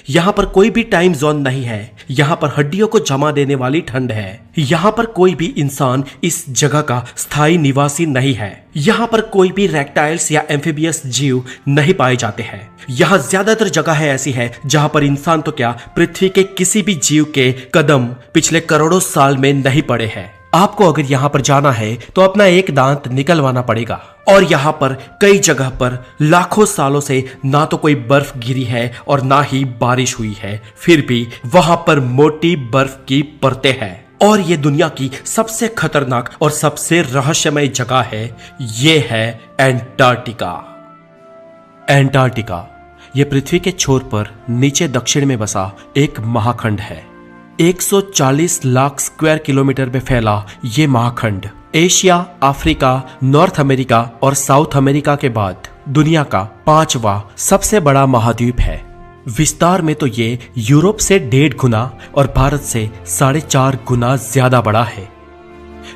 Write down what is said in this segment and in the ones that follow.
यहाँ पर कोई भी टाइम जोन नहीं है। यहाँ पर हड्डियों को जमा देने वाली ठंड है। यहाँ पर कोई भी इंसान इस जगह का स्थायी निवासी नहीं है। यहाँ पर कोई भी रेप्टाइल्स या एम्फीबियस जीव नहीं पाए जाते हैं। यहाँ ज्यादातर जगह ऐसी है जहाँ पर इंसान तो क्या, पृथ्वी के किसी भी जीव के कदम पिछले करोड़ों साल में नहीं पड़े हैं। आपको अगर यहाँ पर जाना है तो अपना एक दांत निकलवाना पड़ेगा। और यहाँ पर कई जगह पर लाखों सालों से ना तो कोई बर्फ गिरी है और ना ही बारिश हुई है, फिर भी वहां पर मोटी बर्फ की परतें हैं। और ये दुनिया की सबसे खतरनाक और सबसे रहस्यमय जगह है, ये है एंटार्क्टिका। एंटार्क्टिका ये पृथ्वी के छोर पर नीचे दक्षिण में बसा एक महाखंड है। 140 लाख स्क्वायर किलोमीटर में फैला ये महाखंड एशिया, अफ्रीका, नॉर्थ अमेरिका और साउथ अमेरिका के बाद दुनिया का 5वां सबसे बड़ा महाद्वीप है। विस्तार में तो ये यूरोप से 1.5 गुना और भारत से 4.5 गुना ज्यादा बड़ा है।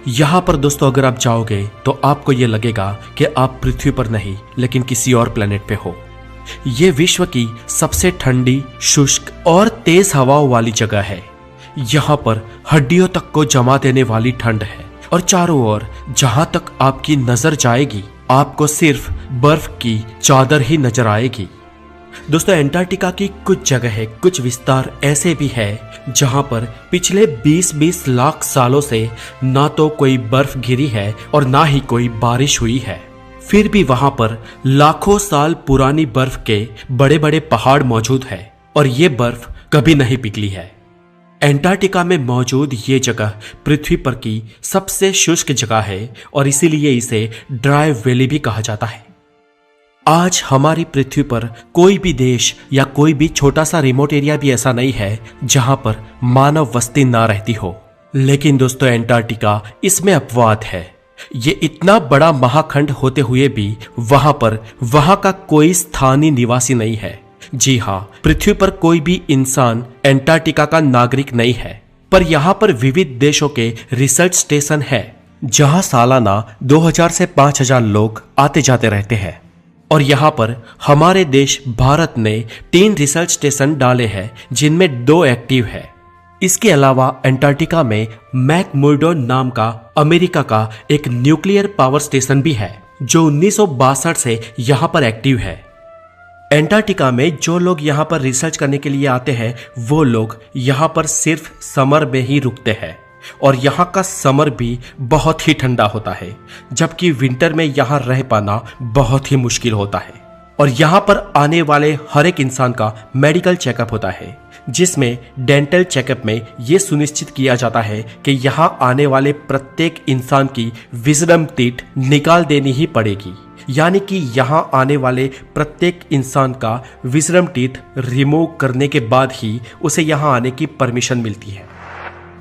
यहाँ पर दोस्तों अगर आप जाओगे तो आपको ये लगेगा कि आप पृथ्वी पर नहीं लेकिन किसी और प्लेनेट पे हो। ये विश्व की सबसे ठंडी, शुष्क और तेज हवाओं वाली जगह है। यहाँ पर हड्डियों तक को जमा देने वाली ठंड है और चारों ओर जहां तक आपकी नजर जाएगी आपको सिर्फ बर्फ की चादर ही नजर आएगी। दोस्तों एंटार्क्टिका की कुछ जगह, कुछ विस्तार ऐसे भी है जहां पर पिछले 20-20 लाख सालों से ना तो कोई बर्फ गिरी है और ना ही कोई बारिश हुई है, फिर भी वहां पर लाखों साल पुरानी बर्फ के बड़े बड़े पहाड़ मौजूद है और ये बर्फ कभी नहीं पिघली है। एंटार्क्टिका में मौजूद ये जगह पृथ्वी पर की सबसे शुष्क जगह है और इसीलिए इसे ड्राई वैली भी कहा जाता है। आज हमारी पृथ्वी पर कोई भी देश या कोई भी छोटा सा रिमोट एरिया भी ऐसा नहीं है जहां पर मानव बस्ती ना रहती हो। लेकिन दोस्तों एंटार्क्टिका इसमें अपवाद है। ये इतना बड़ा महाखंड होते हुए भी वहां का कोई स्थानीय निवासी नहीं है। जी हाँ, पृथ्वी पर कोई भी इंसान एंटार्क्टिका का नागरिक नहीं है, पर यहाँ पर विविध देशों के रिसर्च स्टेशन है जहाँ सालाना 2000 से 5000 लोग आते जाते रहते हैं। और यहाँ पर हमारे देश भारत ने 3 रिसर्च स्टेशन डाले हैं जिनमें 2 एक्टिव है। इसके अलावा एंटार्क्टिका में मैकमुर्डो नाम का अमेरिका का एक न्यूक्लियर पावर स्टेशन भी है जो 1962 से यहाँ पर एक्टिव है। एंटार्क्टिका में जो लोग यहाँ पर रिसर्च करने के लिए आते हैं वो लोग यहाँ पर सिर्फ समर में ही रुकते हैं और यहाँ का समर भी बहुत ही ठंडा होता है, जबकि विंटर में यहाँ रह पाना बहुत ही मुश्किल होता है। और यहाँ पर आने वाले हर एक इंसान का मेडिकल चेकअप होता है जिसमें डेंटल चेकअप में ये सुनिश्चित किया जाता है कि यहाँ आने वाले प्रत्येक इंसान की विजडम टीथ निकाल देनी ही पड़ेगी, यानी कि यहाँ आने वाले प्रत्येक इंसान का विजडम टीथ रिमूव करने के बाद ही उसे यहाँ आने की परमिशन मिलती है।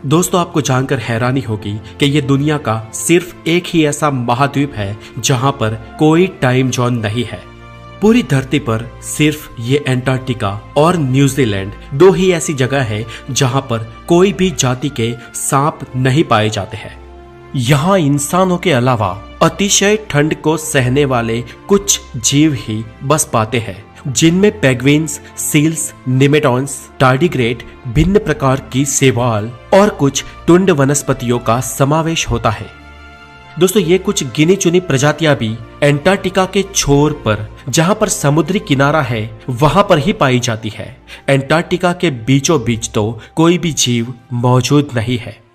दोस्तों आपको जानकर हैरानी होगी कि ये दुनिया का सिर्फ एक ही ऐसा महाद्वीप है जहाँ पर कोई टाइम जोन नहीं है। पूरी धरती पर सिर्फ ये एंटार्क्टिका और न्यूजीलैंड 2 ही ऐसी जगह है जहां पर कोई भी जाति के सांप नहीं पाए जाते हैं। यहाँ इंसानों के अलावा अतिशय ठंड को सहने वाले कुछ जीव ही बस पाते हैं, जिनमें पेंगुइन्स, सील्स, निमेटॉन्स, टार्डिग्रेड, भिन्न प्रकार की शैवाल और कुछ टुंड वनस्पतियों का समावेश होता है। दोस्तों ये कुछ गिनी चुनी प्रजातियां भी एंटार्क्टिका के छोर पर जहां पर समुद्री किनारा है वहां पर ही पाई जाती है। एंटार्क्टिका के बीचों बीच तो कोई भी जीव मौजूद नहीं है।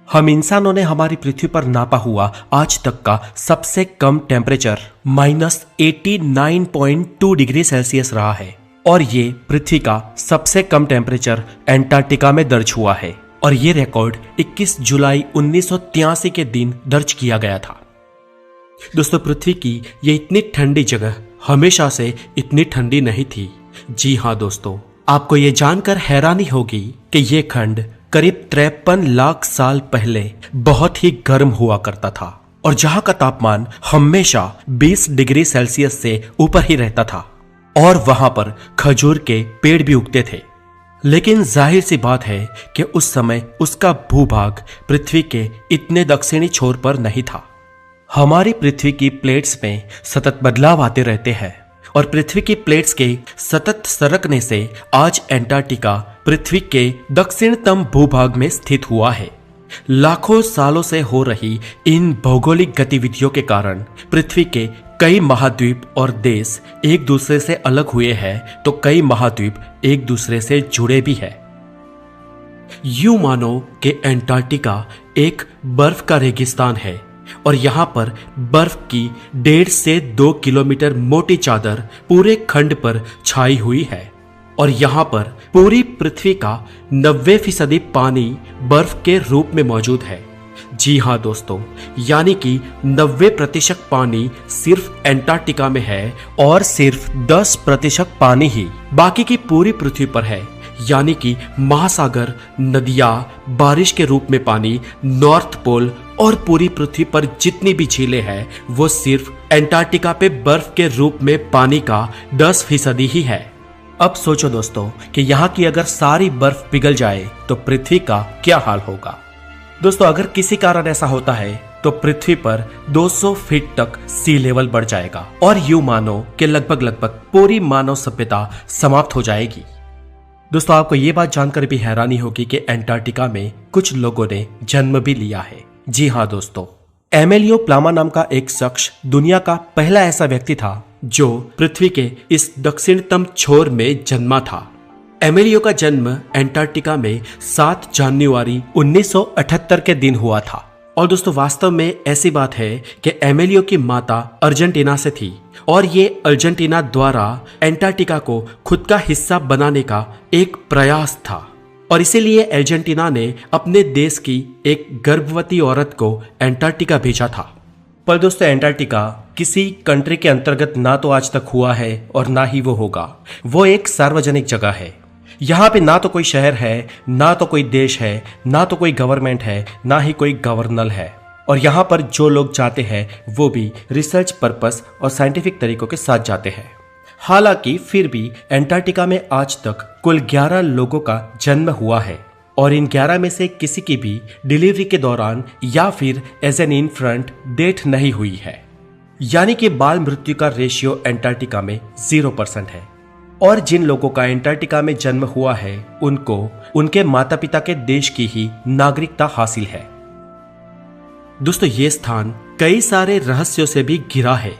हम इंसानों ने हमारी पृथ्वी पर नापा हुआ आज तक का सबसे कम टेम्परेचर -89.2 डिग्री सेल्सियस रहा है और ये पृथ्वी का सबसे कम टेम्परेचर एंटार्क्टिका में दर्ज हुआ है और ये रिकॉर्ड 21 जुलाई 1983 के दिन दर्ज किया गया था। दोस्तों पृथ्वी की ये इतनी ठंडी जगह हमेशा से इतनी ठंडी नहीं थी। जी हाँ दोस्तों, आपको ये जानकर हैरानी होगी कि ये खंड करीब 53 लाख साल पहले बहुत ही गर्म हुआ करता था और जहां का तापमान हमेशा 20 डिग्री सेल्सियस से ऊपर ही रहता था और वहां पर खजूर के पेड़ भी उगते थे। लेकिन जाहिर सी बात है कि उस समय उसका भूभाग पृथ्वी के इतने दक्षिणी छोर पर नहीं था। हमारी पृथ्वी की प्लेट्स में सतत बदलाव आते रहते हैं और पृथ्वी की प्लेट्स के सतत सरकने से आज एंटार्क्टिका पृथ्वी के दक्षिणतम भूभाग में स्थित हुआ है। लाखों सालों से हो रही इन भौगोलिक गतिविधियों के कारण पृथ्वी के कई महाद्वीप और देश एक दूसरे से अलग हुए हैं, तो कई महाद्वीप एक दूसरे से जुड़े भी हैं। यूं मानो कि एंटार्क्टिका एक बर्फ का रेगिस्तान है और यहाँ पर बर्फ की 1.5 से 2 किलोमीटर मोटी चादर पूरे खंड पर छाई हुई है और यहाँ पर पूरी पृथ्वी का 90% पानी बर्फ के रूप में मौजूद है। जी हाँ दोस्तों, यानी कि 90% पानी सिर्फ एंटार्क्टिका में है और सिर्फ 10% पानी ही बाकी की पूरी पृथ्वी पर है। यानी कि महासागर, नदियां, बारिश के रूप में पानी, नॉर्थ पोल और पूरी पृथ्वी पर जितनी भी झीलें हैं वो सिर्फ एंटार्क्टिका पे बर्फ के रूप में पानी का 10% ही है। अब सोचो दोस्तों कि यहाँ की अगर सारी बर्फ पिघल जाए तो पृथ्वी का क्या हाल होगा। दोस्तों, अगर किसी कारण ऐसा होता है तो पृथ्वी पर 200 फीट तक सी लेवल बढ़ जाएगा और यूं मानो कि लगभग पूरी मानव सभ्यता समाप्त हो जाएगी। दोस्तों, आपको ये बात जानकर भी हैरानी होगी कि एंटार्क्टिका में कुछ लोगों ने जन्म भी लिया है। जी हाँ दोस्तों, एमेलियो प्लामा नाम का एक शख्स दुनिया का पहला ऐसा व्यक्ति था जो पृथ्वी के इस दक्षिणतम छोर में जन्मा था। एमेलियो का जन्म एंटार्क्टिका में 7 जनवरी 1978 के दिन हुआ था। और दोस्तों, वास्तव में ऐसी बात है कि एमेलियो की माता अर्जेंटीना से थी और ये अर्जेंटीना द्वारा एंटार्क्टिका को खुद का हिस्सा बनाने का एक प्रयास था और इसीलिए अर्जेंटीना ने अपने देश की एक गर्भवती औरत को एंटार्क्टिका भेजा था। पर दोस्तों, एंटार्क्टिका किसी कंट्री के अंतर्गत ना तो आज तक हुआ है और ना ही वो होगा। वो एक सार्वजनिक जगह है। यहाँ पे ना तो कोई शहर है, ना तो कोई देश है, ना तो कोई गवर्नमेंट है, ना ही कोई गवर्नर है। और यहाँ पर जो लोग जाते हैं वो भी रिसर्च पर्पस और साइंटिफिक तरीकों के साथ जाते हैं। हालांकि फिर भी एंटार्क्टिका में आज तक कुल 11 लोगों का जन्म हुआ है और इन 11 में से किसी की भी डिलीवरी के दौरान या फिर एज एन इन्फेंट डेथ नहीं हुई है। यानी कि बाल मृत्यु का रेशियो एंटार्क्टिका में 0% है। और जिन लोगों का एंटार्क्टिका में जन्म हुआ है उनको उनके माता पिता के देश की ही नागरिकता हासिल है। दोस्तों, ये स्थान कई सारे रहस्यों से भी घिरा है।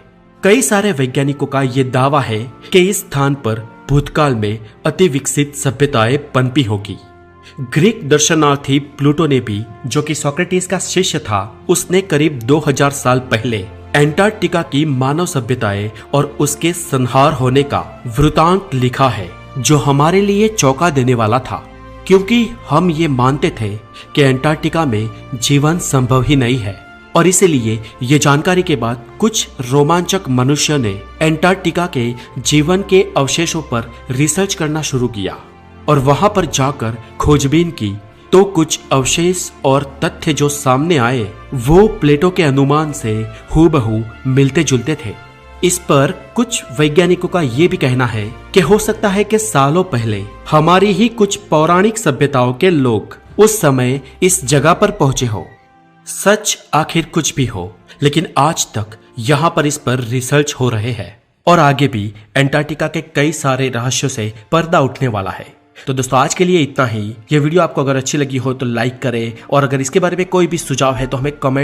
कई सारे वैज्ञानिकों का यह दावा है कि इस स्थान पर भूतकाल में अति विकसित सभ्यताएं पनपी होगी। ग्रीक दर्शनार्थी प्लूटो ने भी, जो कि सोक्रेटिस का शिष्य था, उसने करीब 2000 साल पहले एंटार्क्टिका की मानव सभ्यताएं और उसके संहार होने का वृतांत लिखा है, जो हमारे लिए चौंका देने वाला था, क्योंकि हम ये मानते थे कि एंटार्क्टिका में जीवन संभव ही नहीं है। और इसीलिए ये जानकारी के बाद कुछ रोमांचक मनुष्यों ने एंटार्क्टिका के जीवन के अवशेषों पर रिसर्च करना शुरू किया और वहां पर जाकर खोजबीन की, तो कुछ अवशेष और तथ्य जो सामने आए वो प्लेटो के अनुमान से हूबहू मिलते जुलते थे। इस पर कुछ वैज्ञानिकों का ये भी कहना है कि हो सकता है कि सालों पहले हमारी ही कुछ पौराणिक सभ्यताओं के लोग उस समय इस जगह पर पहुंचे हो। सच आखिर कुछ भी हो, लेकिन आज तक यहाँ पर इस पर रिसर्च हो रहे हैं और आगे भी एंटार्क्टिका के कई सारे रहस्यों से पर्दा उठने वाला है। तो दोस्तों, आज के लिए इतना ही। ये वीडियो आपको अगर अच्छी लगी हो तो लाइक करें और अगर इसके बारे में कोई भी सुझाव है तो हमें कमेंट